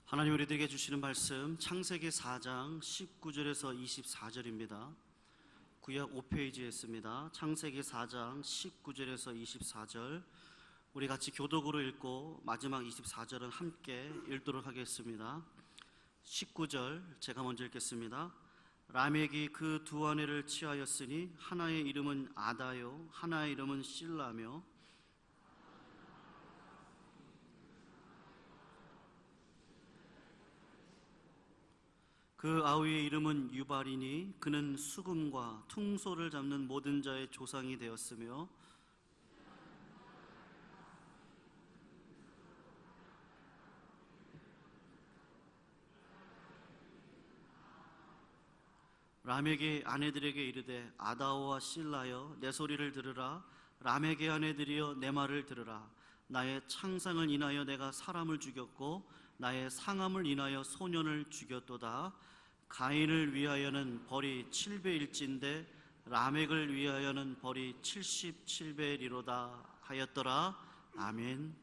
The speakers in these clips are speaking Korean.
하나님 우리들에게 주시는 말씀 창세기 4장 19절에서 24절입니다. 구약 5페이지에 있습니다. 창세기 4장 19절에서 24절 우리 같이 교독으로 읽고 마지막 24절은 함께 읽도록 하겠습니다. 19절 제가 먼저 읽겠습니다. 라멕이 그 두 아내를 취하였으니 하나의 이름은 아다요 하나의 이름은 실라며 그 아우의 이름은 유발이니 그는 수금과 퉁소를 잡는 모든 자의 조상이 되었으며 라멕의 아내들에게 이르되 아다오와 실라여 내 소리를 들으라. 라멕의 아내들이여 내 말을 들으라. 나의 창상을 인하여 내가 사람을 죽였고 나의 상함을 인하여 소년을 죽였도다. 가인을 위하여는 벌이 7배일진데 라멕을 위하여는 벌이 77배리로다 하였더라. 아멘.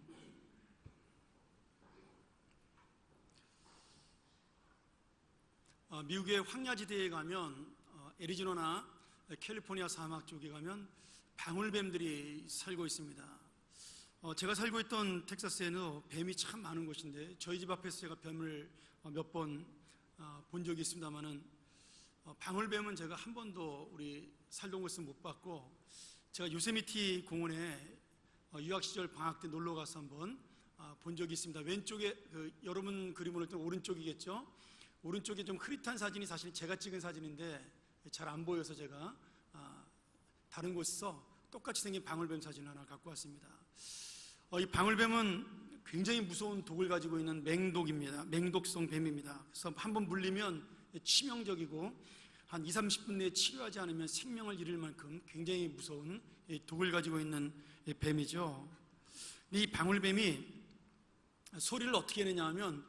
미국의 황야지대에 가면 애리조나나 캘리포니아 사막 쪽에 가면 방울뱀들이 살고 있습니다. 제가 살고 있던 텍사스에는 뱀이 참 많은 곳인데 저희 집 앞에서 제가 뱀을 몇 번 본 적이 있습니다만은 방울뱀은 제가 한 번도 우리 살던 곳에서 못 봤고, 제가 요세미티 공원에 유학 시절 방학 때 놀러 가서 한번 본 적이 있습니다. 왼쪽에 여러분 그림으로 볼 때 오른쪽이겠죠. 오른쪽에 좀 흐릿한 사진이 사실 제가 찍은 사진인데 잘 안 보여서 제가 다른 곳에서 똑같이 생긴 방울뱀 사진을 하나 갖고 왔습니다. 이 방울뱀은 굉장히 무서운 독을 가지고 있는 맹독입니다. 맹독성 뱀입니다. 그래서 한번 물리면 치명적이고 한 20-30분 내에 치료하지 않으면 생명을 잃을 만큼 굉장히 무서운 독을 가지고 있는 뱀이죠. 이 방울뱀이 소리를 어떻게 내냐 하면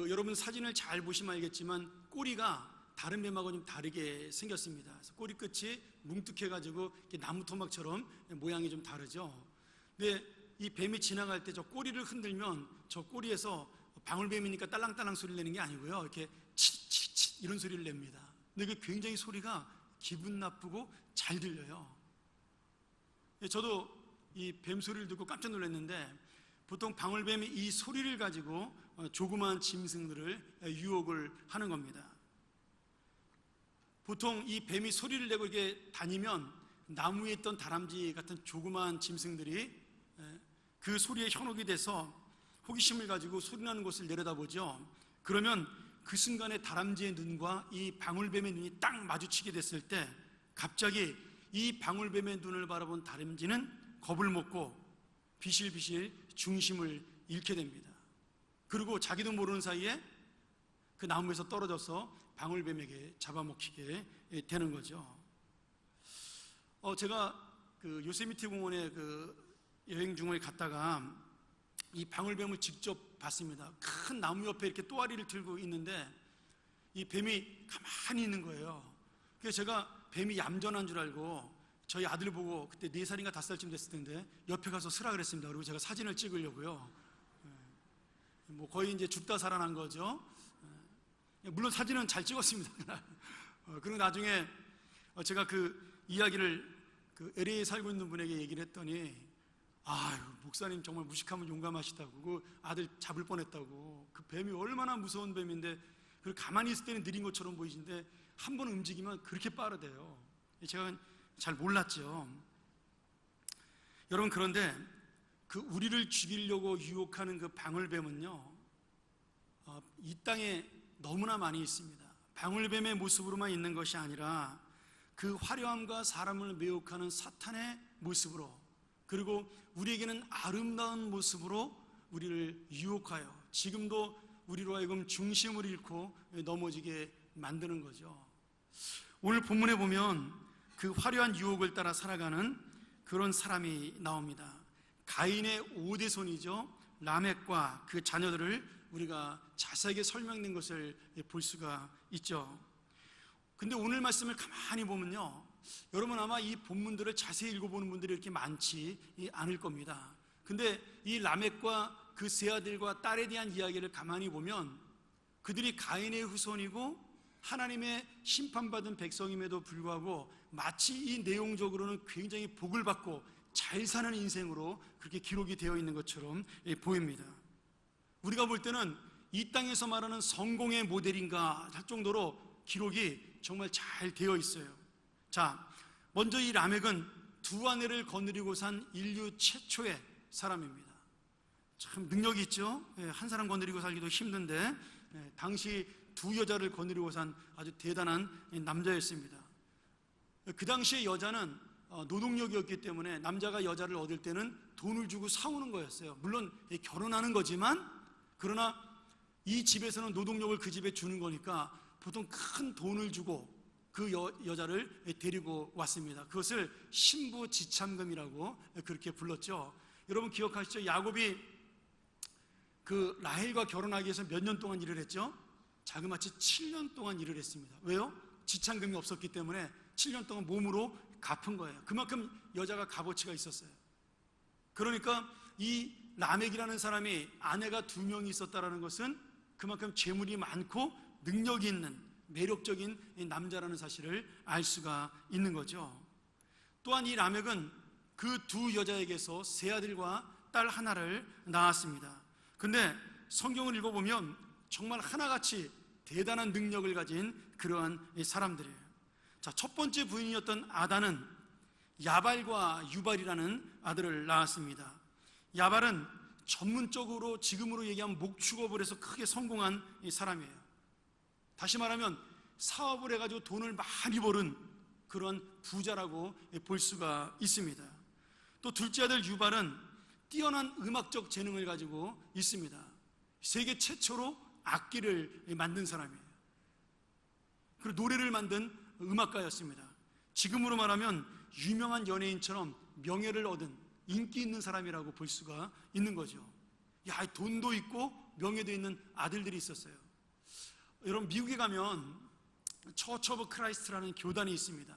여러분 사진을 잘 보시면 알겠지만 꼬리가 다른 뱀하고 좀 다르게 생겼습니다. 그래서 꼬리 끝이 뭉툭해가지고 나무 토막처럼 모양이 좀 다르죠. 근데 이 뱀이 지나갈 때 저 꼬리를 흔들면 저 꼬리에서 방울뱀이니까 딸랑딸랑 소리를 내는 게 아니고요, 이렇게 치치치 이런 소리를 냅니다. 근데 이게 굉장히 소리가 기분 나쁘고 잘 들려요. 저도 이 뱀 소리를 듣고 깜짝 놀랐는데, 보통 방울뱀이 이 소리를 가지고 조그마한 짐승들을 유혹을 하는 겁니다. 보통 이 뱀이 소리를 내고 이렇게 다니면 나무에 있던 다람쥐 같은 조그마한 짐승들이 그 소리에 현혹이 돼서 호기심을 가지고 소리나는 곳을 내려다보죠. 그러면 그 순간에 다람쥐의 눈과 이 방울뱀의 눈이 딱 마주치게 됐을 때 갑자기 이 방울뱀의 눈을 바라본 다람쥐는 겁을 먹고 비실비실 중심을 잃게 됩니다. 그리고 자기도 모르는 사이에 그 나무에서 떨어져서 방울뱀에게 잡아먹히게 되는 거죠. 제가 요세미티 공원에 여행 중을 갔다가 이 방울뱀을 직접 봤습니다. 큰 나무 옆에 이렇게 또아리를 들고 있는데 이 뱀이 가만히 있는 거예요. 그래서 제가 뱀이 얌전한 줄 알고 저희 아들 보고, 그때 4살인가 5살쯤 됐을 텐데, 옆에 가서 쓰라 그랬습니다. 그리고 제가 사진을 찍으려고요. 뭐 거의 이제 죽다 살아난 거죠. 물론 사진은 잘 찍었습니다. 그리고 나중에 제가 그 이야기를 LA에 살고 있는 분에게 얘기를 했더니, 아유, 목사님 정말 무식하면 용감하시다고, 그 아들 잡을 뻔했다고, 그 뱀이 얼마나 무서운 뱀인데, 그리고 가만히 있을 때는 느린 것처럼 보이시는데 한 번 움직이면 그렇게 빠르대요. 제가 잘 몰랐죠. 여러분, 그런데 우리를 죽이려고 유혹하는 그 방울뱀은요, 이 땅에 너무나 많이 있습니다. 방울뱀의 모습으로만 있는 것이 아니라 그 화려함과 사람을 매혹하는 사탄의 모습으로, 그리고 우리에게는 아름다운 모습으로 우리를 유혹하여 지금도 우리로 하여금 중심을 잃고 넘어지게 만드는 거죠. 오늘 본문에 보면 그 화려한 유혹을 따라 살아가는 그런 사람이 나옵니다. 가인의 5대손이죠. 라멕과 그 자녀들을 우리가 자세하게 설명된 것을 볼 수가 있죠. 근데 오늘 말씀을 가만히 보면요, 여러분 아마 이 본문들을 자세히 읽어보는 분들이 이렇게 많지 않을 겁니다. 근데 이 라멕과 그 세 아들과 딸에 대한 이야기를 가만히 보면 그들이 가인의 후손이고 하나님의 심판받은 백성임에도 불구하고 마치 이 내용적으로는 굉장히 복을 받고 잘 사는 인생으로 그렇게 기록이 되어 있는 것처럼 보입니다. 우리가 볼 때는 이 땅에서 말하는 성공의 모델인가 할 정도로 기록이 정말 잘 되어 있어요. 자, 먼저 이 라멕은 두 아내를 거느리고 산 인류 최초의 사람입니다. 참 능력이 있죠. 한 사람 거느리고 살기도 힘든데 당시 두 여자를 거느리고 산 아주 대단한 남자였습니다. 그 당시에 여자는 노동력이었기 때문에 남자가 여자를 얻을 때는 돈을 주고 사오는 거였어요. 물론 결혼하는 거지만, 그러나 이 집에서는 노동력을 그 집에 주는 거니까 보통 큰 돈을 주고 그 여자를 데리고 왔습니다. 그것을 신부지참금이라고 그렇게 불렀죠. 여러분 기억하시죠? 야곱이 그 라헬과 결혼하기 위해서 몇 년 동안 일을 했죠? 자그마치 7년 동안 일을 했습니다. 왜요? 지참금이 없었기 때문에 7년 동안 몸으로 갚은 거예요. 그만큼 여자가 값어치가 있었어요. 그러니까 이 라멕이라는 사람이 아내가 2명이 있었다는 것은 그만큼 재물이 많고 능력이 있는 매력적인 남자라는 사실을 알 수가 있는 거죠. 또한 이 라멕은 그 두 여자에게서 세 아들과 딸 하나를 낳았습니다. 근데 성경을 읽어보면 정말 하나같이 대단한 능력을 가진 그러한 사람들이에요. 자, 첫 번째 부인이었던 아다는 야발과 유발이라는 아들을 낳았습니다. 야발은 전문적으로 지금으로 얘기하면 목축업을 해서 크게 성공한 사람이에요. 다시 말하면 사업을 해가지고 돈을 많이 버는 그런 부자라고 볼 수가 있습니다. 또 둘째 아들 유발은 뛰어난 음악적 재능을 가지고 있습니다. 세계 최초로 악기를 만든 사람이에요. 그리고 노래를 만든 음악가였습니다. 지금으로 말하면 유명한 연예인처럼 명예를 얻은 인기 있는 사람이라고 볼 수가 있는 거죠. 야, 돈도 있고 명예도 있는 아들들이 있었어요. 여러분 미국에 가면 처치 오브 크라이스트라는 교단이 있습니다.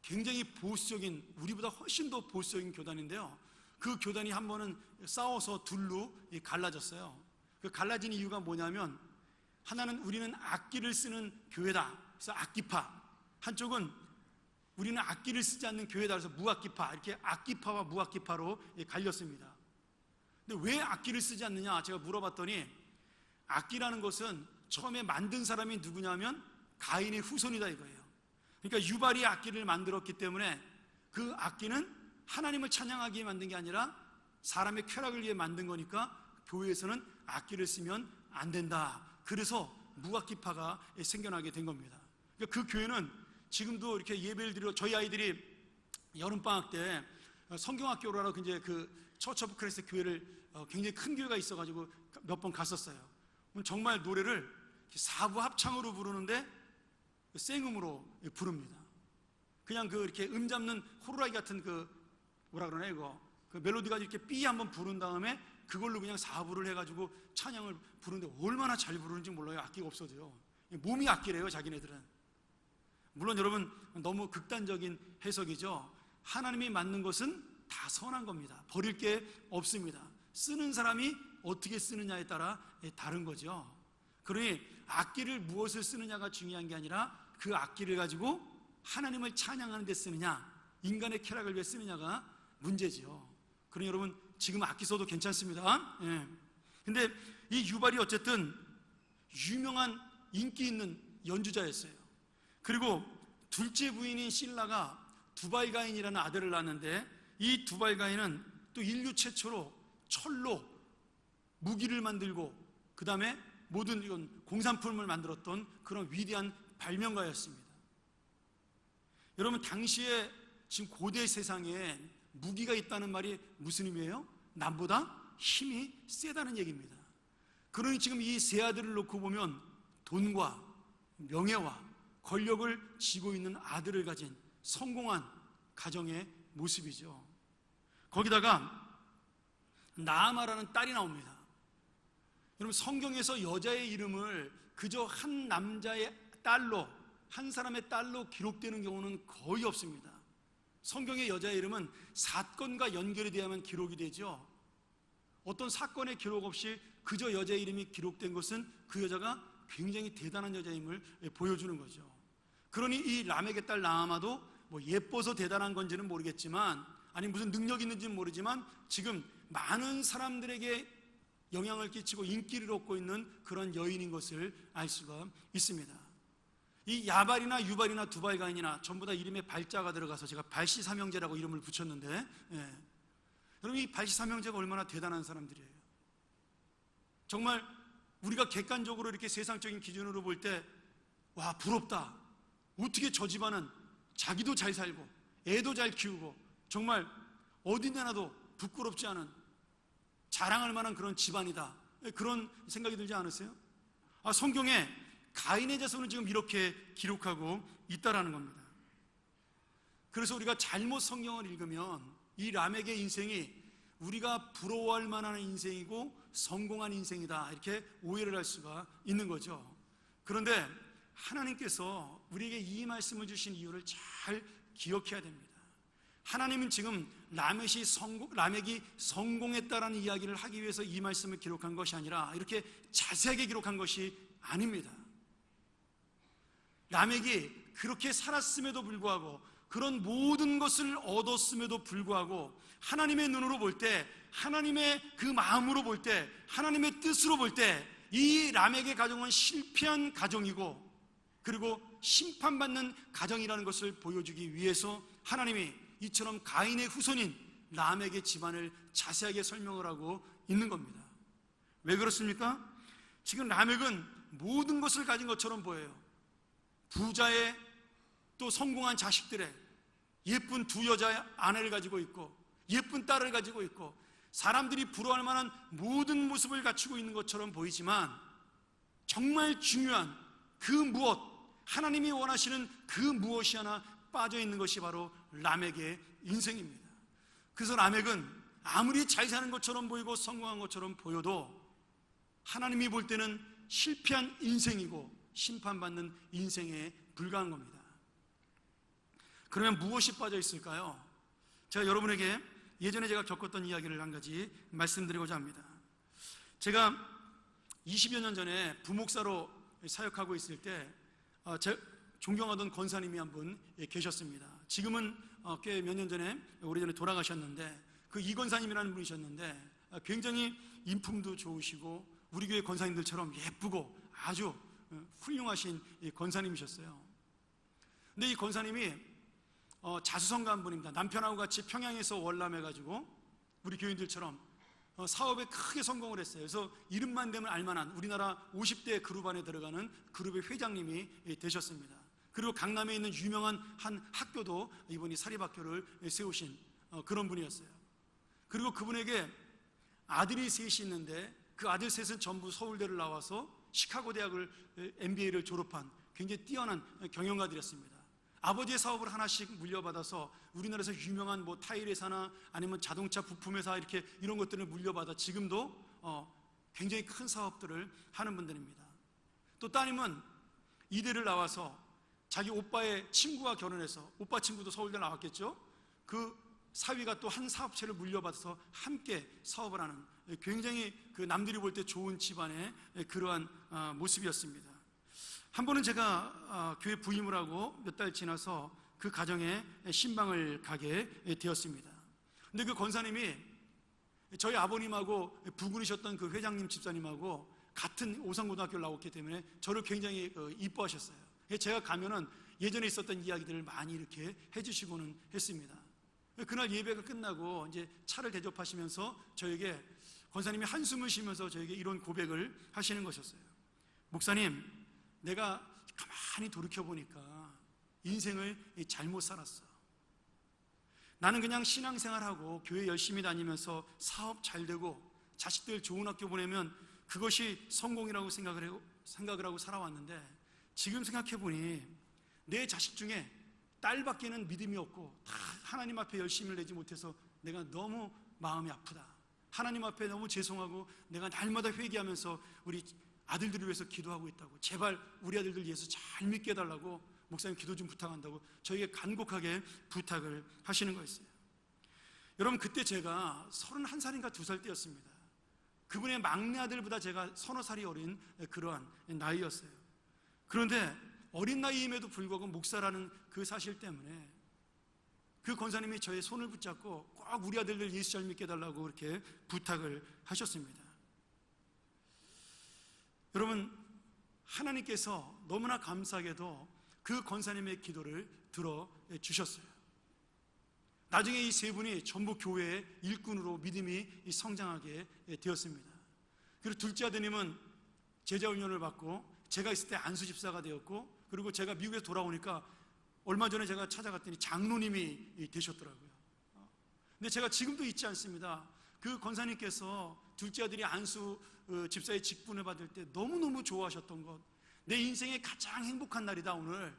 굉장히 보수적인, 우리보다 훨씬 더 보수적인 교단인데요. 그 교단이 한 번은 싸워서 둘로 갈라졌어요. 그 갈라진 이유가 뭐냐면, 하나는 우리는 악기를 쓰는 교회다, 그래서 악기파, 한쪽은 우리는 악기를 쓰지 않는 교회다, 그래서 무악기파, 이렇게 악기파와 무악기파로 갈렸습니다. 근데 왜 악기를 쓰지 않느냐 제가 물어봤더니, 악기라는 것은 처음에 만든 사람이 누구냐면 가인의 후손이다 이거예요. 그러니까 유발이 악기를 만들었기 때문에 그 악기는 하나님을 찬양하기 위해 만든 게 아니라 사람의 쾌락을 위해 만든 거니까 교회에서는 악기를 쓰면 안 된다. 그래서 무악기파가 생겨나게 된 겁니다. 그러니까 그 교회는 지금도 이렇게 예배를 드려, 저희 아이들이 여름방학 때 성경학교라고 이제 그 처치 오브 크라이스트 교회를 굉장히 큰 교회가 있어가지고 몇 번 갔었어요. 정말 노래를 4부 합창으로 부르는데 생음으로 부릅니다. 그냥 그 이렇게 음 잡는 호루라기 같은 그 뭐라 그러나 이거 그 멜로디가 이렇게 삐 한번 부른 다음에 그걸로 그냥 4부를 해가지고 찬양을 부르는데 얼마나 잘 부르는지 몰라요. 악기가 없어도요. 몸이 악기래요, 자기네들은. 물론 여러분 너무 극단적인 해석이죠. 하나님이 만든 것은 다 선한 겁니다. 버릴 게 없습니다. 쓰는 사람이 어떻게 쓰느냐에 따라 다른 거죠. 그러니 악기를 무엇을 쓰느냐가 중요한 게 아니라 그 악기를 가지고 하나님을 찬양하는 데 쓰느냐, 인간의 쾌락을 위해 쓰느냐가 문제죠. 그러니 여러분 지금 악기 써도 괜찮습니다. 근데 이 유발이 어쨌든 유명한 인기 있는 연주자였어요. 그리고 둘째 부인인 실라가 두발가인이라는 아들을 낳았는데, 이 두발가인은 또 인류 최초로 철로 무기를 만들고 그 다음에 모든 이건 공산품을 만들었던 그런 위대한 발명가였습니다. 여러분 당시에 지금 고대 세상에 무기가 있다는 말이 무슨 의미예요? 남보다 힘이 세다는 얘기입니다. 그러니 지금 이 세 아들을 놓고 보면 돈과 명예와 권력을 쥐고 있는 아들을 가진 성공한 가정의 모습이죠. 거기다가 나아마라는 딸이 나옵니다. 여러분 성경에서 여자의 이름을 그저 한 남자의 딸로, 한 사람의 딸로 기록되는 경우는 거의 없습니다. 성경의 여자의 이름은 사건과 연결이 돼야만 기록이 되죠. 어떤 사건의 기록 없이 그저 여자의 이름이 기록된 것은 그 여자가 굉장히 대단한 여자임을 보여주는 거죠. 그러니 이 람에게 딸 나아마도 뭐 예뻐서 대단한 건지는 모르겠지만, 아니 무슨 능력이 있는지는 모르지만 지금 많은 사람들에게 영향을 끼치고 인기를 얻고 있는 그런 여인인 것을 알 수가 있습니다. 이 야발이나 유발이나 두발가인이나 전부 다 이름에 발자가 들어가서 제가 발시삼형제라고 이름을 붙였는데, 여러분 이 발시삼형제가 얼마나 대단한 사람들이에요. 정말 우리가 객관적으로 이렇게 세상적인 기준으로 볼 때 와, 부럽다. 어떻게 저 집안은 자기도 잘 살고 애도 잘 키우고 정말 어디내나도 부끄럽지 않은 자랑할 만한 그런 집안이다, 그런 생각이 들지 않으세요? 성경에 가인의 자손은 지금 이렇게 기록하고 있다라는 겁니다. 그래서 우리가 잘못 성경을 읽으면 이 람에게 인생이 우리가 부러워할 만한 인생이고 성공한 인생이다, 이렇게 오해를 할 수가 있는 거죠. 그런데 하나님께서 우리에게 이 말씀을 주신 이유를 잘 기억해야 됩니다. 하나님은 지금 라멕이 성공했다라는 이야기를 하기 위해서 이 말씀을 기록한 것이 아니라 이렇게 자세하게 기록한 것이 아닙니다. 라멕이 그렇게 살았음에도 불구하고, 그런 모든 것을 얻었음에도 불구하고 하나님의 눈으로 볼 때, 하나님의 그 마음으로 볼 때, 하나님의 뜻으로 볼 때 이 람에게 가정은 실패한 가정이고, 그리고 심판받는 가정이라는 것을 보여주기 위해서 하나님이 이처럼 가인의 후손인 람에게 집안을 자세하게 설명을 하고 있는 겁니다. 왜 그렇습니까? 지금 람액은 모든 것을 가진 것처럼 보여요. 부자의 또 성공한 자식들의 예쁜 두 여자 아내를 가지고 있고 예쁜 딸을 가지고 있고 사람들이 부러워할 만한 모든 모습을 갖추고 있는 것처럼 보이지만, 정말 중요한 그 무엇, 하나님이 원하시는 그 무엇이 하나 빠져 있는 것이 바로 람액의 인생입니다. 그래서 람액은 아무리 잘 사는 것처럼 보이고 성공한 것처럼 보여도 하나님이 볼 때는 실패한 인생이고 심판받는 인생에 불과한 겁니다. 그러면 무엇이 빠져 있을까요? 제가 여러분에게 예전에 제가 겪었던 이야기를 한 가지 말씀드리고자 합니다. 제가 20여 년 전에 부목사로 사역하고 있을 때 제 존경하던 권사님이 한 분 계셨습니다. 지금은 꽤 몇 년 전에, 오래전에 돌아가셨는데, 그 이 권사님이라는 분이셨는데 굉장히 인품도 좋으시고 우리 교회 권사님들처럼 예쁘고 아주 훌륭하신 권사님이셨어요. 근데 이 권사님이 자수성가 한 분입니다. 남편하고 같이 평양에서 월남해가지고 우리 교인들처럼 사업에 크게 성공을 했어요. 그래서 이름만 되면 알만한 우리나라 50대 그룹 안에 들어가는 그룹의 회장님이 되셨습니다. 그리고 강남에 있는 유명한 한 학교도 이분이 사립학교를 세우신 그런 분이었어요. 그리고 그분에게 아들이 셋이 있는데 그 아들 셋은 전부 서울대를 나와서 시카고 대학을 MBA를 졸업한 굉장히 뛰어난 경영가들이었습니다. 아버지의 사업을 하나씩 물려받아서 우리나라에서 유명한 뭐 타일 회사나 아니면 자동차 부품 회사 이런 것들을 물려받아 지금도 굉장히 큰 사업들을 하는 분들입니다. 또 따님은 이대를 나와서 자기 오빠의 친구와 결혼해서, 오빠 친구도 서울대 나왔겠죠? 그 사위가 또 한 사업체를 물려받아서 함께 사업을 하는 굉장히 그 남들이 볼 때 좋은 집안의 그러한 모습이었습니다. 한 번은 제가 교회 부임을 하고 몇 달 지나서 그 가정에 신방을 가게 되었습니다. 근데 그 권사님이 저희 아버님하고 부군이셨던 그 회장님 집사님하고 같은 오산고등학교를 나왔기 때문에 저를 굉장히 이뻐하셨어요. 제가 가면은 예전에 있었던 이야기들을 많이 이렇게 해주시고는 했습니다. 그날 예배가 끝나고 이제 차를 대접하시면서 저에게, 권사님이 한숨을 쉬면서 저에게 이런 고백을 하시는 것이었어요. 목사님, 내가 가만히 돌이켜보니까 인생을 잘못 살았어. 나는 그냥 신앙생활하고 교회 열심히 다니면서 사업 잘 되고 자식들 좋은 학교 보내면 그것이 성공이라고 생각을 하고 살아왔는데, 지금 생각해보니 내 자식 중에 딸밖에는 믿음이 없고 다 하나님 앞에 열심을 내지 못해서 내가 너무 마음이 아프다. 하나님 앞에 너무 죄송하고 내가 날마다 회개하면서 우리 아들들을 위해서 기도하고 있다고, 제발 우리 아들들 예수 잘 믿게 해달라고 목사님 기도 좀 부탁한다고 저에게 간곡하게 부탁을 하시는 거였어요. 여러분, 그때 제가 31살인가 2살 때였습니다. 그분의 막내 아들보다 제가 서너 살이 어린 그러한 나이였어요. 그런데 어린 나이임에도 불구하고 목사라는 그 사실 때문에 그 권사님이 저의 손을 붙잡고 꼭 우리 아들들 예수 잘 믿게 해달라고 그렇게 부탁을 하셨습니다. 여러분, 하나님께서 너무나 감사하게도 그 권사님의 기도를 들어주셨어요. 나중에 이 세 분이 전부 교회의 일꾼으로 믿음이 성장하게 되었습니다. 그리고 둘째 아드님은 제자훈련을 받고 제가 있을 때 안수집사가 되었고, 그리고 제가 미국에서 돌아오니까 얼마 전에 제가 찾아갔더니 장로님이 되셨더라고요. 근데 제가 지금도 잊지 않습니다. 그 권사님께서 둘째 아들이 안수 집사의 직분을 받을 때 너무너무 좋아하셨던 것, 내 인생의 가장 행복한 날이다 오늘.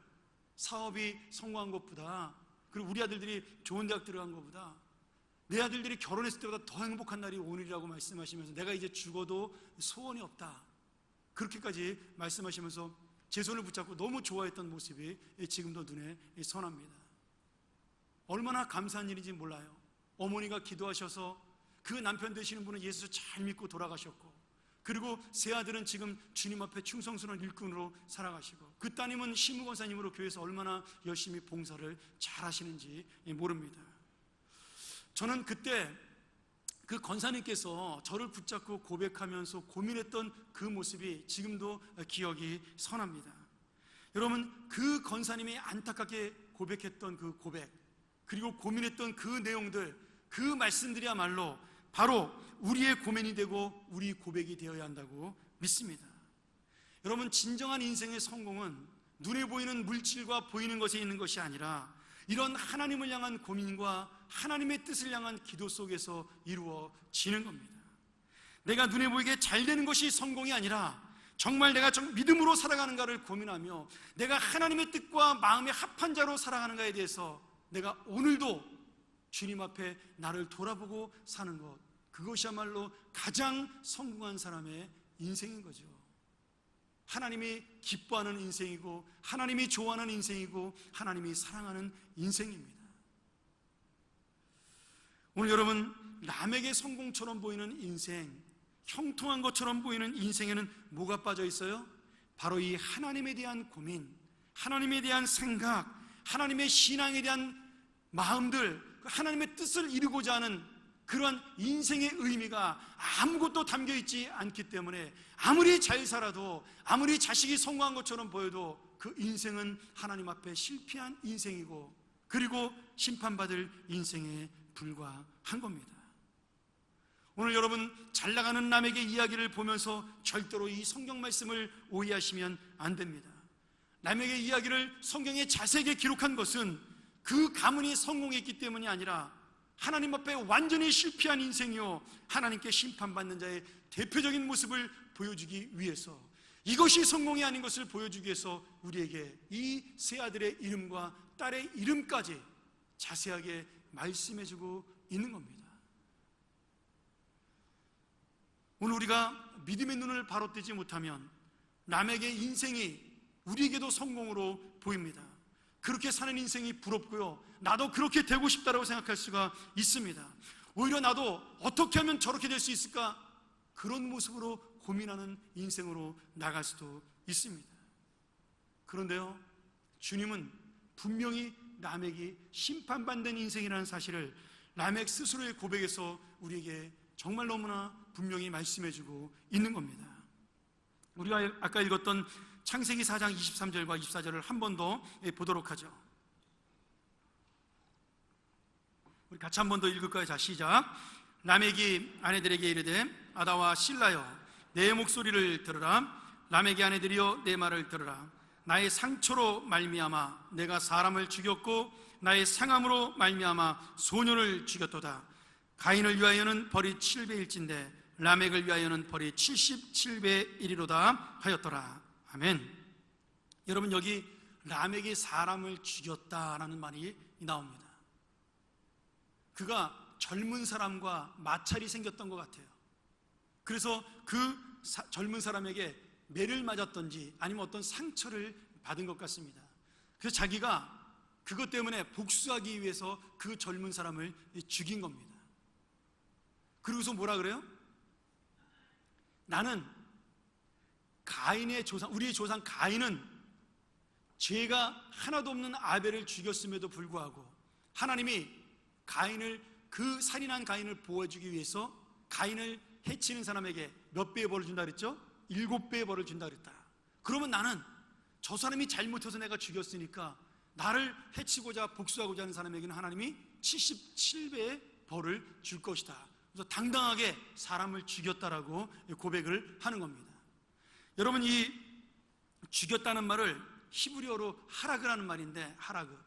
사업이 성공한 것보다, 그리고 우리 아들들이 좋은 대학 들어간 것보다, 내 아들들이 결혼했을 때보다 더 행복한 날이 오늘이라고 말씀하시면서 내가 이제 죽어도 소원이 없다, 그렇게까지 말씀하시면서 제 손을 붙잡고 너무 좋아했던 모습이 지금도 눈에 선합니다. 얼마나 감사한 일인지 몰라요. 어머니가 기도하셔서 그 남편 되시는 분은 예수 잘 믿고 돌아가셨고, 그리고 세 아들은 지금 주님 앞에 충성스러운 일꾼으로 살아가시고, 그 따님은 시무권사님으로 교회에서 얼마나 열심히 봉사를 잘 하시는지 모릅니다. 저는 그때 그 권사님께서 저를 붙잡고 고백하면서 고민했던 그 모습이 지금도 기억이 선합니다. 여러분, 그 권사님이 안타깝게 고백했던 그 고백, 그리고 고민했던 그 내용들, 그 말씀들이야말로 바로 우리의 고민이 되고 우리 고백이 되어야 한다고 믿습니다. 여러분, 진정한 인생의 성공은 눈에 보이는 물질과 보이는 것에 있는 것이 아니라 이런 하나님을 향한 고민과 하나님의 뜻을 향한 기도 속에서 이루어지는 겁니다. 내가 눈에 보이게 잘 되는 것이 성공이 아니라 정말 내가 믿음으로 살아가는가를 고민하며 내가 하나님의 뜻과 마음의 합한 자로 살아가는가에 대해서 내가 오늘도 주님 앞에 나를 돌아보고 사는 것, 그것이야말로 가장 성공한 사람의 인생인 거죠. 하나님이 기뻐하는 인생이고, 하나님이 좋아하는 인생이고, 하나님이 사랑하는 인생입니다. 오늘 여러분, 남에게 성공처럼 보이는 인생, 형통한 것처럼 보이는 인생에는 뭐가 빠져 있어요? 바로 이 하나님에 대한 고민, 하나님에 대한 생각, 하나님의 신앙에 대한 마음들, 하나님의 뜻을 이루고자 하는 그러한 인생의 의미가 아무것도 담겨있지 않기 때문에 아무리 잘 살아도, 아무리 자식이 성공한 것처럼 보여도 그 인생은 하나님 앞에 실패한 인생이고, 그리고 심판받을 인생에 불과한 겁니다. 오늘 여러분, 잘 나가는 남에게 이야기를 보면서 절대로 이 성경 말씀을 오해하시면 안 됩니다. 남에게 이야기를 성경에 자세하게 기록한 것은 그 가문이 성공했기 때문이 아니라 하나님 앞에 완전히 실패한 인생이요, 하나님께 심판받는 자의 대표적인 모습을 보여주기 위해서, 이것이 성공이 아닌 것을 보여주기 위해서 우리에게 이 세 아들의 이름과 딸의 이름까지 자세하게 말씀해주고 있는 겁니다. 오늘 우리가 믿음의 눈을 바로 뜨지 못하면 남에게 인생이 우리에게도 성공으로 보입니다. 그렇게 사는 인생이 부럽고요, 나도 그렇게 되고 싶다라고 생각할 수가 있습니다. 오히려 나도 어떻게 하면 저렇게 될 수 있을까, 그런 모습으로 고민하는 인생으로 나갈 수도 있습니다. 그런데요, 주님은 분명히 라멕이 심판받는 인생이라는 사실을 라멕 스스로의 고백에서 우리에게 정말 너무나 분명히 말씀해주고 있는 겁니다. 우리가 아까 읽었던 창세기 4장 23절과 24절을 한 번 더 보도록 하죠. 우리 같이 한 번 더 읽을까요? 자, 시작. 라멕이 아내들에게 이르되 아다와 실라여, 내 목소리를 들으라. 라멕의 아내들이여, 내 말을 들으라. 나의 상처로 말미암아 내가 사람을 죽였고 나의 상함으로 말미암아 소년을 죽였도다. 가인을 위하여는 벌이 7배일진데 라멕을 위하여는 벌이 77배 1이로다 하였더라. 아멘. 여러분, 여기 라멕이 사람을 죽였다라는 말이 나옵니다. 그가 젊은 사람과 마찰이 생겼던 것 같아요. 그래서 그 젊은 사람에게 매를 맞았던지 아니면 어떤 상처를 받은 것 같습니다. 그래서 자기가 그것 때문에 복수하기 위해서 그 젊은 사람을 죽인 겁니다. 그러고서 뭐라 그래요? 나는 가인의 조상, 우리의 조상 가인은 죄가 하나도 없는 아벨을 죽였음에도 불구하고 하나님이 가인을, 그 살인한 가인을 보호해주기 위해서 가인을 해치는 사람에게 몇 배의 벌을 준다 그랬죠? 7배의 벌을 준다 그랬다. 그러면 나는 저 사람이 잘못해서 내가 죽였으니까 나를 해치고자 복수하고자 하는 사람에게는 하나님이 77배의 벌을 줄 것이다. 그래서 당당하게 사람을 죽였다라고 고백을 하는 겁니다. 여러분, 이 죽였다는 말을 히브리어로 하라그라는 말인데, 하라그,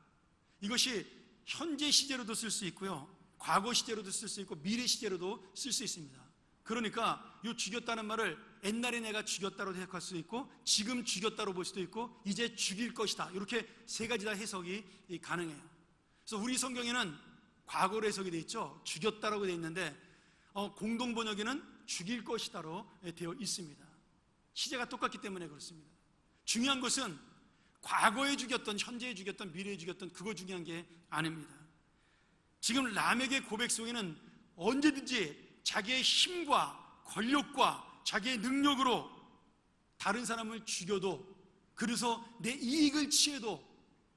이것이 현재 시제로도 쓸 수 있고요, 과거 시제로도 쓸 수 있고 미래 시제로도 쓸 수 있습니다. 그러니까 이 죽였다는 말을 옛날에 내가 죽였다로 해석할 수 있고, 지금 죽였다로 볼 수도 있고, 이제 죽일 것이다, 이렇게 세 가지 다 해석이 가능해요. 그래서 우리 성경에는 과거로 해석이 되어 있죠. 죽였다라고 되어 있는데 공동 번역에는 죽일 것이다로 되어 있습니다. 시제가 똑같기 때문에 그렇습니다. 중요한 것은 과거에 죽였던, 현재에 죽였던, 미래에 죽였던, 그거 중요한 게 아닙니다. 지금 람에게 고백 속에는 언제든지 자기의 힘과 권력과 자기의 능력으로 다른 사람을 죽여도, 그래서 내 이익을 취해도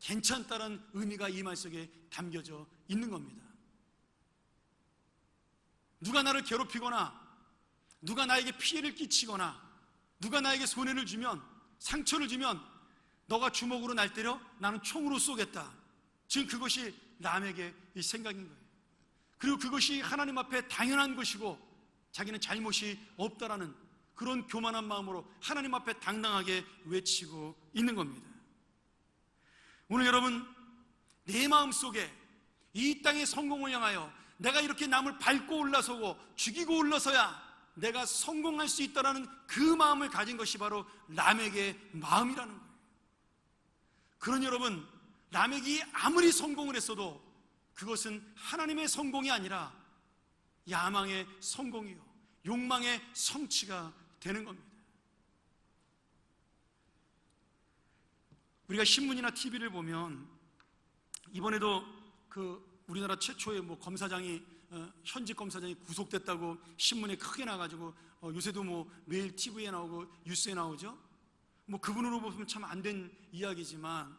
괜찮다는 의미가 이 말 속에 담겨져 있는 겁니다. 누가 나를 괴롭히거나 누가 나에게 피해를 끼치거나 누가 나에게 손해를 주면, 상처를 주면 너가 주먹으로 날 때려, 나는 총으로 쏘겠다. 지금 그것이 람에게 이 생각인 거예요. 그리고 그것이 하나님 앞에 당연한 것이고 자기는 잘못이 없다라는 그런 교만한 마음으로 하나님 앞에 당당하게 외치고 있는 겁니다. 오늘 여러분, 내 마음속에 이 땅의 성공을 향하여 내가 이렇게 남을 밟고 올라서고 죽이고 올라서야 내가 성공할 수 있다는 그 마음을 가진 것이 바로 람에게의 마음이라는 거예요. 그러니 여러분, 람에게 아무리 성공을 했어도 그것은 하나님의 성공이 아니라 야망의 성공이요, 욕망의 성취가 되는 겁니다. 우리가 신문이나 TV를 보면 이번에도 우리나라 최초의 검사장이, 현직 검사장이 구속됐다고 신문에 크게 나가지고 요새도 매일 TV에 나오고 뉴스에 나오죠. 그분으로 보면 참 안 된 이야기지만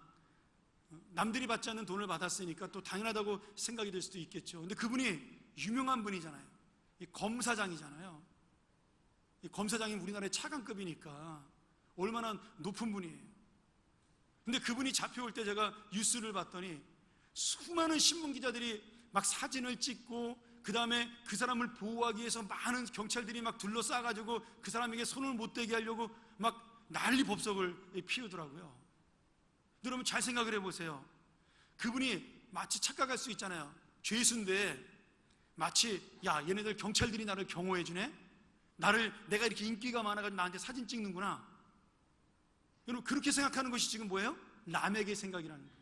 남들이 받지 않는 돈을 받았으니까 또 당연하다고 생각이 될 수도 있겠죠. 근데 그분이 유명한 분이잖아요. 이 검사장이잖아요. 이 검사장이 우리나라의 차관급이니까 얼마나 높은 분이에요. 근데 그분이 잡혀올 때 제가 뉴스를 봤더니 수많은 신문 기자들이 막 사진을 찍고, 그 다음에 그 사람을 보호하기 위해서 많은 경찰들이 막 둘러싸가지고 그 사람에게 손을 못 대게 하려고 막 난리 법석을 피우더라고요. 여러분, 잘 생각을 해보세요. 그분이 마치 착각할 수 있잖아요. 죄수인데 마치, 야, 얘네들 경찰들이 나를 경호해주네, 내가 이렇게 인기가 많아가지고 나한테 사진 찍는구나. 여러분, 그렇게 생각하는 것이 지금 뭐예요? 람에게 생각이라는 거예요.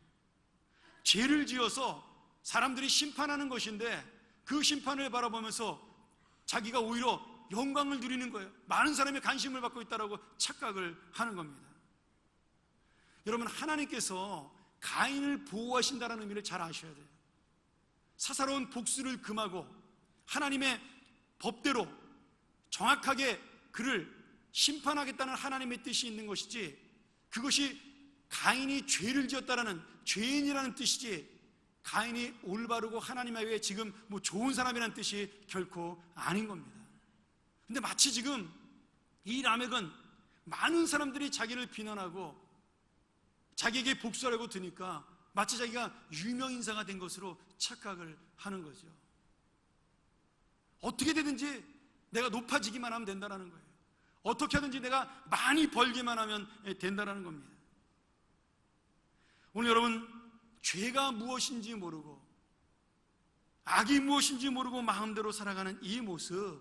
죄를 지어서 사람들이 심판하는 것인데 그 심판을 바라보면서 자기가 오히려 영광을 누리는 거예요. 많은 사람이 관심을 받고 있다고 착각을 하는 겁니다. 여러분, 하나님께서 가인을 보호하신다는 의미를 잘 아셔야 돼요. 사사로운 복수를 금하고 하나님의 법대로 정확하게 그를 심판하겠다는 하나님의 뜻이 있는 것이지, 그것이 가인이 죄를 지었다라는, 죄인이라는 뜻이지, 가인이 올바르고 하나님 외에 지금 좋은 사람이라는 뜻이 결코 아닌 겁니다. 근데 마치 지금 이 라멕은 많은 사람들이 자기를 비난하고 자기에게 복수하려고 드니까 마치 자기가 유명인사가 된 것으로 착각을 하는 거죠. 어떻게 되든지 내가 높아지기만 하면 된다는 거예요. 어떻게 하든지 내가 많이 벌기만 하면 된다는 겁니다. 오늘 여러분, 죄가 무엇인지 모르고 악이 무엇인지 모르고 마음대로 살아가는 이 모습,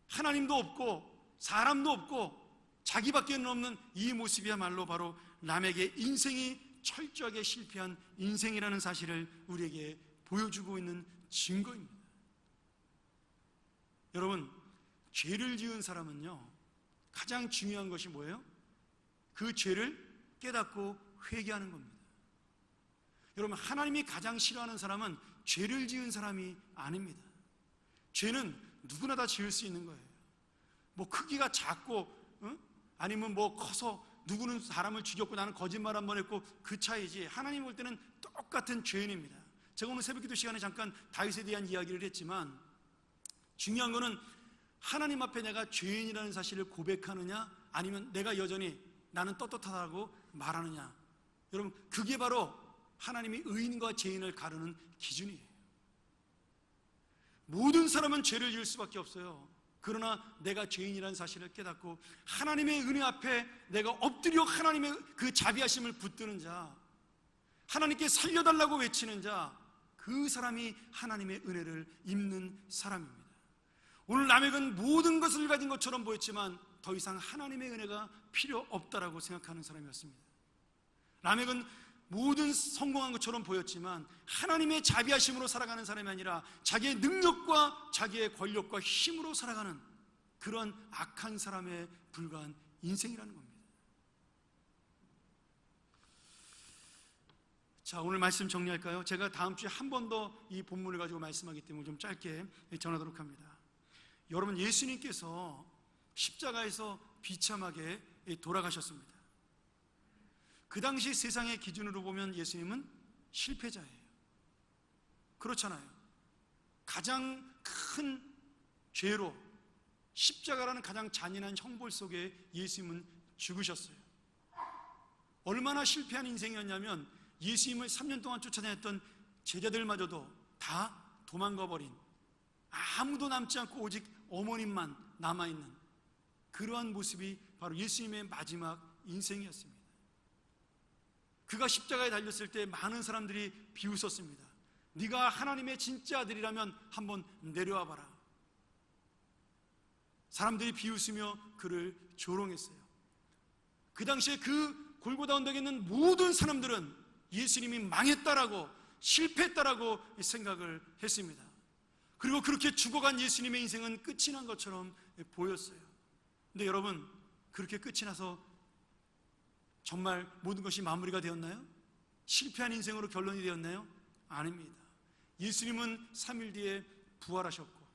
하나님도 없고 사람도 없고 자기밖에 없는 이 모습이야말로 바로 람에게 인생이 철저하게 실패한 인생이라는 사실을 우리에게 보여주고 있는 증거입니다. 여러분, 죄를 지은 사람은요, 가장 중요한 것이 뭐예요? 그 죄를 깨닫고 회개하는 겁니다. 여러분, 하나님이 가장 싫어하는 사람은 죄를 지은 사람이 아닙니다. 죄는 누구나 다 지을 수 있는 거예요. 뭐 크기가 작고 아니면 뭐 커서 누구는 사람을 죽였고 나는 거짓말 한 번 했고 그 차이지, 하나님 볼 때는 똑같은 죄인입니다. 제가 오늘 새벽기도 시간에 잠깐 다윗에 대한 이야기를 했지만, 중요한 거는 하나님 앞에 내가 죄인이라는 사실을 고백하느냐, 아니면 내가 여전히 나는 떳떳하다고 말하느냐. 여러분, 그게 바로 하나님이 의인과 죄인을 가르는 기준이에요. 모든 사람은 죄를 지을 수밖에 없어요. 그러나 내가 죄인이라는 사실을 깨닫고 하나님의 은혜 앞에 내가 엎드려 하나님의 그 자비하심을 붙드는 자, 하나님께 살려달라고 외치는 자, 그 사람이 하나님의 은혜를 입는 사람입니다. 오늘 라멕은 모든 것을 가진 것처럼 보였지만 더 이상 하나님의 은혜가 필요 없다라고 생각하는 사람이었습니다. 라멕은 모든 성공한 것처럼 보였지만 하나님의 자비하심으로 살아가는 사람이 아니라 자기의 능력과 자기의 권력과 힘으로 살아가는 그런 악한 사람에 불과한 인생이라는 겁니다. 자, 오늘 말씀 정리할까요? 제가 다음 주에 한 번 더 이 본문을 가지고 말씀하기 때문에 좀 짧게 전하도록 합니다. 여러분, 예수님께서 십자가에서 비참하게 돌아가셨습니다. 그 당시 세상의 기준으로 보면 예수님은 실패자예요. 그렇잖아요. 가장 큰 죄로 십자가라는 가장 잔인한 형벌 속에 예수님은 죽으셨어요. 얼마나 실패한 인생이었냐면 예수님을 3년 동안 쫓아다녔던 제자들마저도 다 도망가 버린, 아무도 남지 않고 오직 어머님만 남아있는 그러한 모습이 바로 예수님의 마지막 인생이었습니다. 그가 십자가에 달렸을 때 많은 사람들이 비웃었습니다. 네가 하나님의 진짜 아들이라면 한번 내려와 봐라. 사람들이 비웃으며 그를 조롱했어요. 그 당시에 그 골고다 언덕에 있는 모든 사람들은 예수님이 망했다라고, 실패했다라고 생각을 했습니다. 그리고 그렇게 죽어간 예수님의 인생은 끝이 난 것처럼 보였어요. 근데 여러분, 그렇게 끝이 나서 정말 모든 것이 마무리가 되었나요? 실패한 인생으로 결론이 되었나요? 아닙니다. 예수님은 3일 뒤에 부활하셨고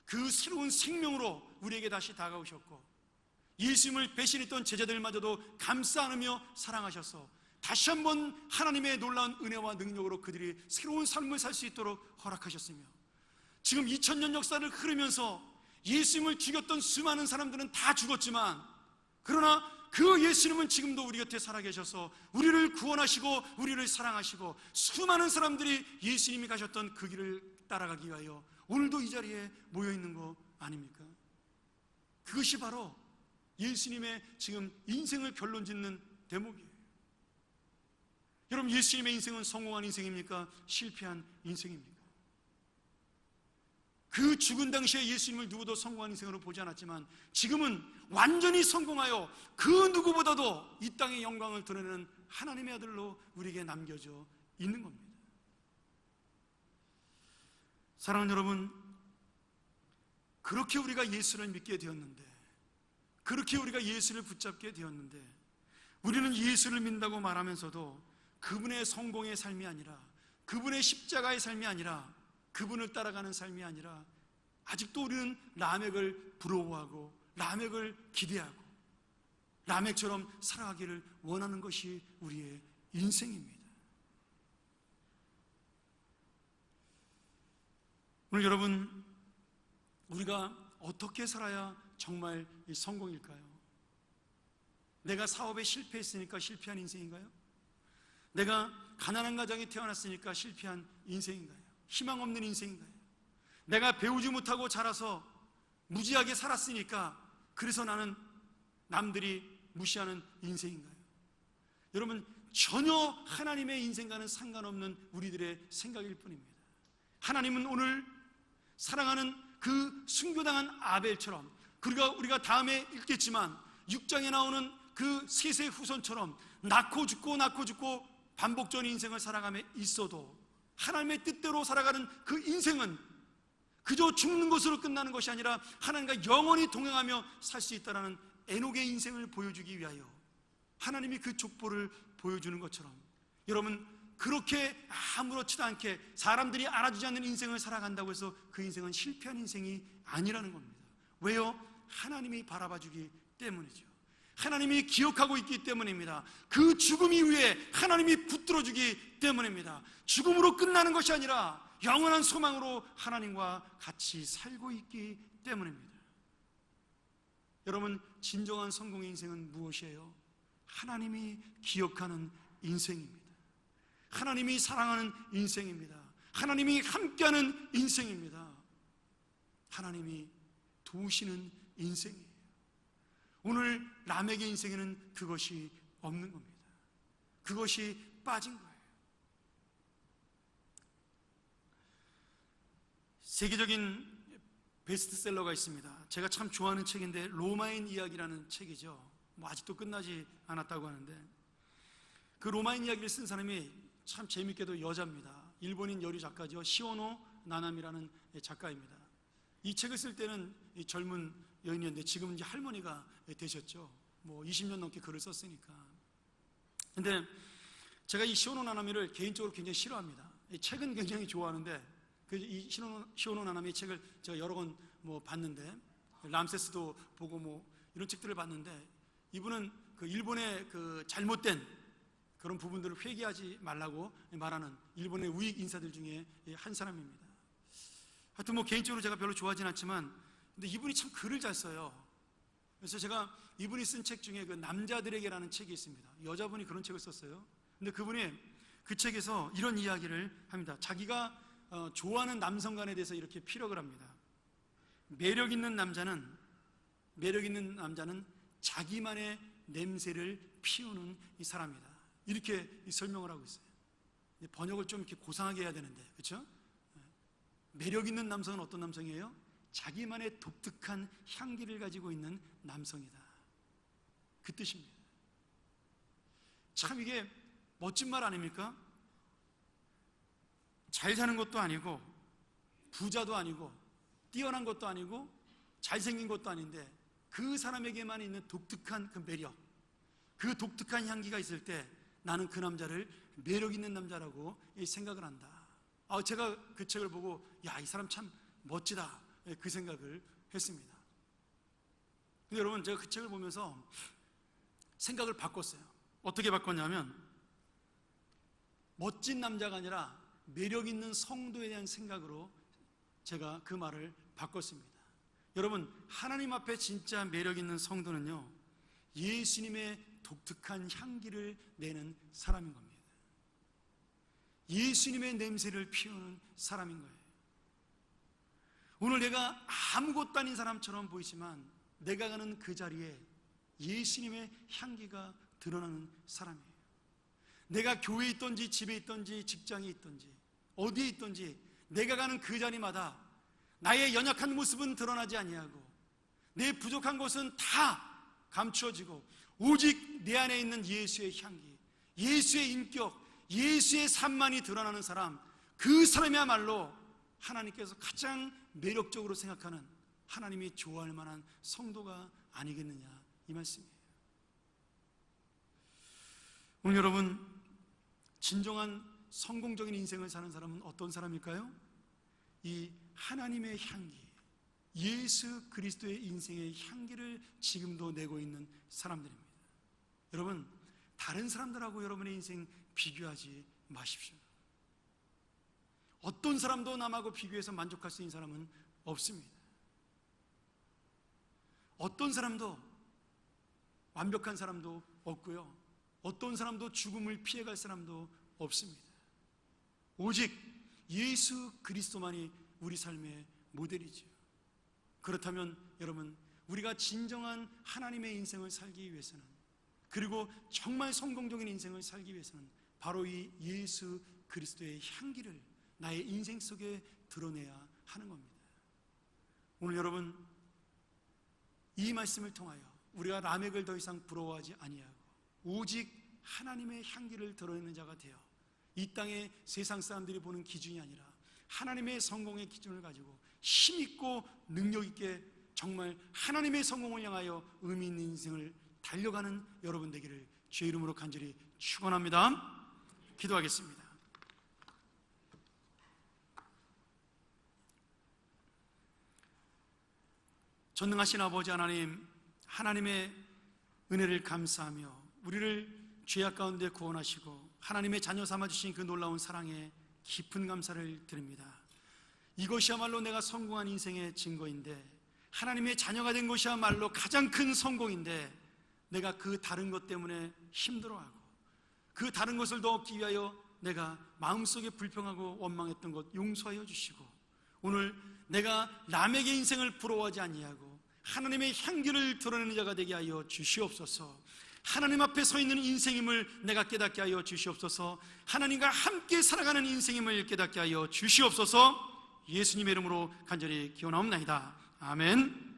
그 새로운 생명으로 우리에게 다시 다가오셨고, 예수님을 배신했던 제자들마저도 감싸 안으며 사랑하셔서 다시 한번 하나님의 놀라운 은혜와 능력으로 그들이 새로운 삶을 살 수 있도록 허락하셨으며, 지금 2000년 역사를 흐르면서 예수님을 죽였던 수많은 사람들은 다 죽었지만, 그러나 그 예수님은 지금도 우리 곁에 살아계셔서 우리를 구원하시고 우리를 사랑하시고 수많은 사람들이 예수님이 가셨던 그 길을 따라가기 위하여 오늘도 이 자리에 모여있는 거 아닙니까? 그것이 바로 예수님의 지금 인생을 결론 짓는 대목이에요. 여러분, 예수님의 인생은 성공한 인생입니까? 실패한 인생입니까? 그 죽은 당시에 예수님을 누구도 성공한 인생으로 보지 않았지만 지금은 완전히 성공하여 그 누구보다도 이 땅의 영광을 드러내는 하나님의 아들로 우리에게 남겨져 있는 겁니다. 사랑하는 여러분, 그렇게 우리가 예수를 믿게 되었는데, 그렇게 우리가 예수를 붙잡게 되었는데, 우리는 예수를 믿는다고 말하면서도 그분의 성공의 삶이 아니라, 그분의 십자가의 삶이 아니라, 그분을 따라가는 삶이 아니라 아직도 우리는 라멕을 부러워하고 라멕을 기대하고 라멕처럼 살아가기를 원하는 것이 우리의 인생입니다. 오늘 여러분, 우리가 어떻게 살아야 정말 성공일까요? 내가 사업에 실패했으니까 실패한 인생인가요? 내가 가난한 가정에 태어났으니까 실패한 인생인가요? 희망 없는 인생인가요? 내가 배우지 못하고 자라서 무지하게 살았으니까 그래서 나는 남들이 무시하는 인생인가요? 여러분, 전혀 하나님의 인생과는 상관없는 우리들의 생각일 뿐입니다. 하나님은 오늘 사랑하는 그 순교당한 아벨처럼, 그리고 우리가 다음에 읽겠지만 6장에 나오는 그 셋의 후손처럼 낳고 죽고 반복적인 인생을 살아가며 있어도 하나님의 뜻대로 살아가는 그 인생은 그저 죽는 것으로 끝나는 것이 아니라 하나님과 영원히 동행하며 살 수 있다는 에녹의 인생을 보여주기 위하여 하나님이 그 족보를 보여주는 것처럼, 여러분, 그렇게 아무렇지도 않게 사람들이 알아주지 않는 인생을 살아간다고 해서 그 인생은 실패한 인생이 아니라는 겁니다. 왜요? 하나님이 바라봐주기 때문이죠. 하나님이 기억하고 있기 때문입니다. 그 죽음 이후에 하나님이 붙들어주기 때문입니다. 죽음으로 끝나는 것이 아니라 영원한 소망으로 하나님과 같이 살고 있기 때문입니다. 여러분, 진정한 성공의 인생은 무엇이에요? 하나님이 기억하는 인생입니다. 하나님이 사랑하는 인생입니다. 하나님이 함께하는 인생입니다. 하나님이 도우시는 인생이에요. 오늘 라멕의 인생에는 그것이 없는 겁니다. 그것이 빠진 거예요. 세계적인 베스트셀러가 있습니다. 제가 참 좋아하는 책인데 로마인 이야기라는 책이죠. 아직도 끝나지 않았다고 하는데, 그 로마인 이야기를 쓴 사람이 참 재밌게도 여자입니다. 일본인 여류 작가죠. 시오노 나나미라는 작가입니다. 이 책을 쓸 때는 젊은 여인이었는데 지금은 이제 할머니가 되셨죠. 20년 넘게 글을 썼으니까. 근데 제가 이 시오노 나나미를 개인적으로 굉장히 싫어합니다. 이 책은 굉장히 좋아하는데 이 시오노 나나미 책을 제가 여러 권 봤는데, 람세스도 보고 이런 책들을 봤는데, 이분은 그 일본의 그 잘못된 그런 부분들을 회개하지 말라고 말하는 일본의 우익 인사들 중에 한 사람입니다. 하여튼 개인적으로 제가 별로 좋아하진 않지만, 근데 이분이 참 글을 잘 써요. 그래서 제가 이분이 쓴 책 중에 그 남자들에게라는 책이 있습니다. 여자분이 그런 책을 썼어요. 근데 그분이 그 책에서 이런 이야기를 합니다. 자기가 좋아하는 남성간에 대해서 이렇게 피력을 합니다. 매력 있는 남자는 자기만의 냄새를 피우는 이 사람이다. 이렇게 설명을 하고 있어요. 번역을 좀 이렇게 고상하게 해야 되는데, 그렇죠? 매력 있는 남성은 어떤 남성이에요? 자기만의 독특한 향기를 가지고 있는 남성이다. 그 뜻입니다. 참 이게 멋진 말 아닙니까? 잘 사는 것도 아니고 부자도 아니고 뛰어난 것도 아니고 잘생긴 것도 아닌데 그 사람에게만 있는 독특한 그 매력, 그 독특한 향기가 있을 때 나는 그 남자를 매력 있는 남자라고 생각을 한다. 제가 그 책을 보고 이 사람 참 멋지다, 그 생각을 했습니다. 근데 여러분, 제가 그 책을 보면서 생각을 바꿨어요. 어떻게 바꿨냐면, 멋진 남자가 아니라 매력 있는 성도에 대한 생각으로 제가 그 말을 바꿨습니다. 여러분, 하나님 앞에 진짜 매력 있는 성도는요, 예수님의 독특한 향기를 내는 사람인 겁니다. 예수님의 냄새를 피우는 사람인 거예요. 오늘 내가 아무것도 아닌 사람처럼 보이지만 내가 가는 그 자리에 예수님의 향기가 드러나는 사람이에요. 내가 교회에 있든지 집에 있든지 직장에 있든지 어디에 있든지 내가 가는 그 자리마다 나의 연약한 모습은 드러나지 아니하고 내 부족한 것은 다 감추어지고 오직 내 안에 있는 예수의 향기, 예수의 인격, 예수의 삶만이 드러나는 사람, 그 사람이야말로 하나님께서 가장 매력적으로 생각하는, 하나님이 좋아할 만한 성도가 아니겠느냐, 이 말씀이에요. 오늘 여러분, 진정한 성공적인 인생을 사는 사람은 어떤 사람일까요? 이 하나님의 향기, 예수 그리스도의 인생의 향기를 지금도 내고 있는 사람들입니다. 여러분, 다른 사람들하고 여러분의 인생 비교하지 마십시오. 어떤 사람도 남하고 비교해서 만족할 수 있는 사람은 없습니다. 어떤 사람도 완벽한 사람도 없고요, 어떤 사람도 죽음을 피해갈 사람도 없습니다. 오직 예수 그리스도만이 우리 삶의 모델이죠. 그렇다면 여러분, 우리가 진정한 하나님의 인생을 살기 위해서는, 그리고 정말 성공적인 인생을 살기 위해서는 바로 이 예수 그리스도의 향기를 나의 인생 속에 드러내야 하는 겁니다. 오늘 여러분, 이 말씀을 통하여 우리가 라멕을 더 이상 부러워하지 아니하고 오직 하나님의 향기를 드러내는 자가 되어 이 땅에 세상 사람들이 보는 기준이 아니라 하나님의 성공의 기준을 가지고 힘있고 능력있게 정말 하나님의 성공을 향하여 의미 있는 인생을 달려가는 여러분 되기를 주의 이름으로 간절히 축원합니다. 기도하겠습니다. 전능하신 아버지 하나님, 하나님의 은혜를 감사하며 우리를 죄악 가운데 구원하시고 하나님의 자녀 삼아주신 그 놀라운 사랑에 깊은 감사를 드립니다. 이것이야말로 내가 성공한 인생의 증거인데, 하나님의 자녀가 된 것이야말로 가장 큰 성공인데, 내가 그 다른 것 때문에 힘들어하고 그 다른 것을 더 얻기 위하여 내가 마음속에 불평하고 원망했던 것 용서하여 주시고, 오늘 내가 남에게 인생을 부러워하지 아니하고 하나님의 향기를 드러내는 자가 되게 하여 주시옵소서. 하나님 앞에 서 있는 인생임을 내가 깨닫게 하여 주시옵소서. 하나님과 함께 살아가는 인생임을 깨닫게 하여 주시옵소서. 예수님의 이름으로 간절히 기원하옵나이다. 아멘.